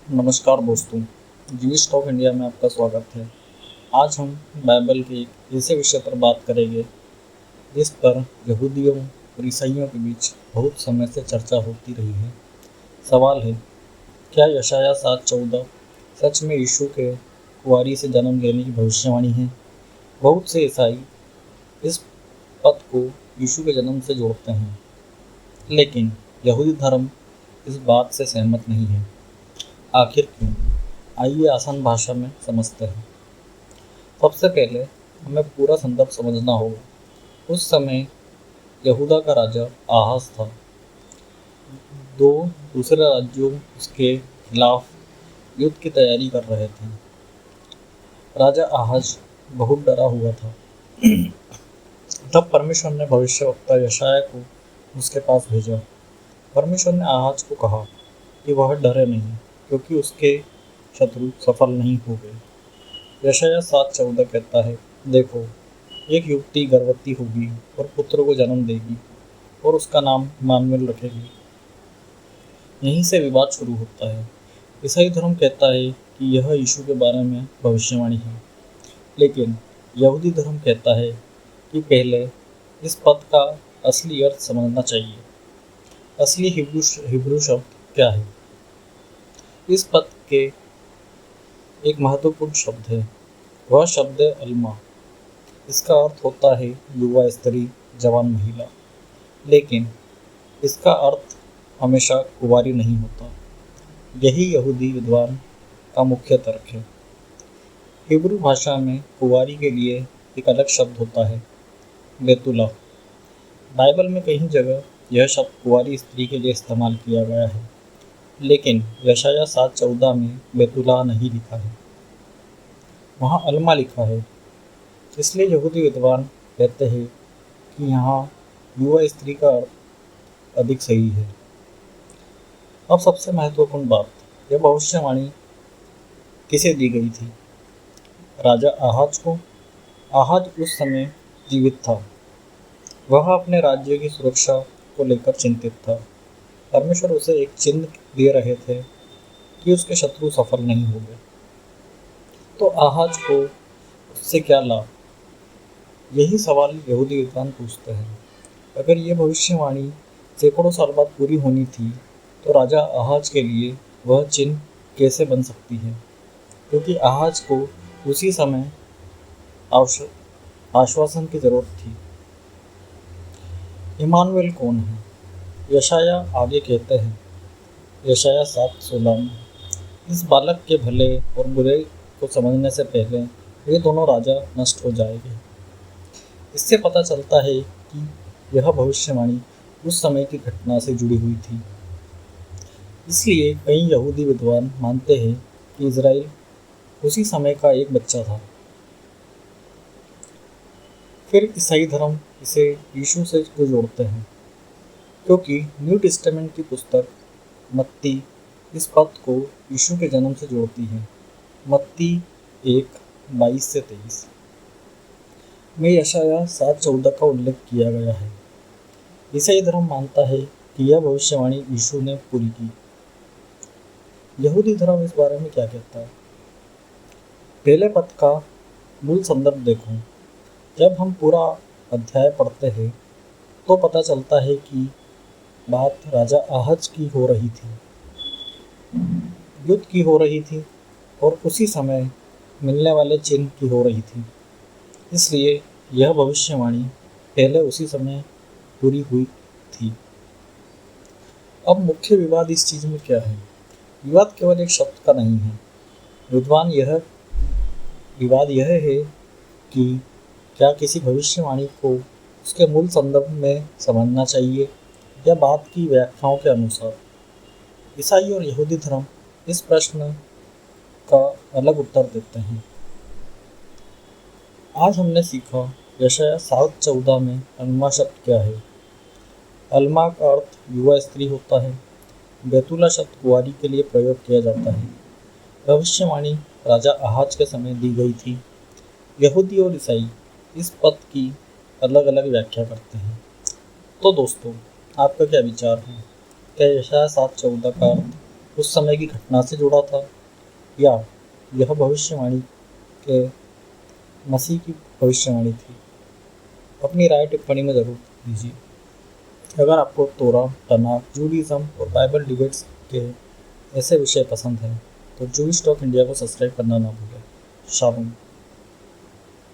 नमस्कार दोस्तों, Jewish talk India में आपका स्वागत है। आज हम बाइबल के एक ऐसे विषय पर बात करेंगे जिस पर यहूदियों और ईसाइयों के बीच बहुत समय से चर्चा होती रही है। सवाल है, क्या यशायाह 7:14 सच में यीशु के कुंवारी से जन्म लेने की भविष्यवाणी है? बहुत से ईसाई इस पद को यीशु के जन्म से जोड़ते हैं, लेकिन यहूदी धर्म इस बात से सहमत नहीं है। आखिर क्यों? आइए आसान भाषा में समझते हैं। सबसे पहले हमें पूरा संदर्भ समझना होगा। उस समय यहूदा का राजा आहाज था। दो दूसरे राज्यों उसके खिलाफ युद्ध की तैयारी कर रहे थे। राजा आहाज बहुत डरा हुआ था। तब परमेश्वर ने भविष्यवक्ता यशायाह को उसके पास भेजा। परमेश्वर ने आहाज को कहा कि वह डरे नहीं, क्योंकि उसके शत्रु सफल नहीं हो गए। यशायाह 7:14 कहता है, देखो, एक युवती गर्भवती होगी और पुत्र को जन्म देगी और उसका नाम इम्मानुएल रखेगी। यहीं से विवाद शुरू होता है। ईसाई धर्म कहता है कि यह यीशु के बारे में भविष्यवाणी है, लेकिन यहूदी धर्म कहता है कि पहले इस पद का असली अर्थ समझना चाहिए। असली हिब्रू शब्द क्या है? इस पद के एक महत्वपूर्ण शब्द है। वह शब्द है अल्मा। इसका अर्थ होता है युवा स्त्री, जवान महिला, लेकिन इसका अर्थ हमेशा कुंवारी नहीं होता। यही यहूदी विद्वान का मुख्य तर्क है। हिब्रू भाषा में कुंवारी के लिए एक अलग शब्द होता है, बेतुला। बाइबल में कई जगह यह शब्द कुंवारी स्त्री के लिए इस्तेमाल किया गया है, लेकिन यशायाह 7:14 में बेतुला नहीं लिखा है, वहाँ अल्मा लिखा है। इसलिए यहूदी विद्वान कहते हैं कि यहाँ युवा स्त्री का अर्थ अधिक सही है। अब सबसे महत्वपूर्ण बात, यह भविष्यवाणी किसे दी गई थी? राजा आहाज को। आहाज उस समय जीवित था। वह अपने राज्य की सुरक्षा को लेकर चिंतित था। परमेश्वर उसे एक चिन्ह दे रहे थे कि उसके शत्रु सफल नहीं हो गए। तो आहाज को उससे क्या लाभ? यही सवाल यहूदी विद्वान पूछते हैं। अगर ये भविष्यवाणी सैकड़ों साल बाद पूरी होनी थी, तो राजा आहाज के लिए वह चिन्ह कैसे बन सकती है? क्योंकि आहाज को उसी समय आश्वासन की जरूरत थी। इम्मानुएल कौन है? यशायाह आगे कहते हैं, यशायाह 7:16 में, इस बालक के भले और बुरे को समझने से पहले ये दोनों राजा नष्ट हो जाएंगे। इससे पता चलता है कि यह भविष्यवाणी उस समय की घटना से जुड़ी हुई थी। इसलिए कई यहूदी विद्वान मानते हैं कि इज़राइल उसी समय का एक बच्चा था। फिर ईसाई धर्म इसे यीशु से क्यों जोड़ते हैं? क्योंकि न्यू टेस्टामेंट की पुस्तक मत्ती इस पद को यीशु के जन्म से जोड़ती है। मत्ती 1:22-23 में यशायाह 7:14 का उल्लेख किया गया है। ईसाई धर्म मानता है कि यह भविष्यवाणी यीशु ने पूरी की। यहूदी धर्म इस बारे में क्या कहता है? पहले पद का मूल संदर्भ देखो। जब हम पूरा अध्याय पढ़ते हैं तो पता चलता है कि बात राजा आहाज की हो रही थी, युद्ध की हो रही थी और उसी समय मिलने वाले चिन्ह की हो रही थी। इसलिए यह भविष्यवाणी पहले उसी समय पूरी हुई थी। अब मुख्य विवाद इस चीज़ में क्या है? विवाद केवल एक शब्द का नहीं है। विवाद यह है कि क्या किसी भविष्यवाणी को उसके मूल संदर्भ में समझना चाहिए या बात की व्याख्याओं के अनुसार। ईसाई और यहूदी धर्म इस प्रश्न का अलग उत्तर देते हैं। आज हमने सीखा यशायाह 7:14 में अल्मा शब्द क्या है। अल्मा का अर्थ युवा स्त्री होता है। बैतूला शब्द कुंवारी के लिए प्रयोग किया जाता है। भविष्यवाणी राजा आहाज के समय दी गई थी। यहूदी और ईसाई इस पद की अलग अलग व्याख्या करते हैं। तो दोस्तों, आपका क्या विचार है? क्या यशायाह 7:14 का अर्थ उस समय की घटना से जुड़ा था, या यह भविष्यवाणी के मसीह की भविष्यवाणी थी? अपनी राय टिप्पणी में ज़रूर दीजिए। अगर आपको तोरा, तनाव, जूडिज्म और बाइबल डिबेट्स के ऐसे विषय पसंद हैं तो जूइश टॉक इंडिया को सब्सक्राइब करना ना भूलें। शालोम।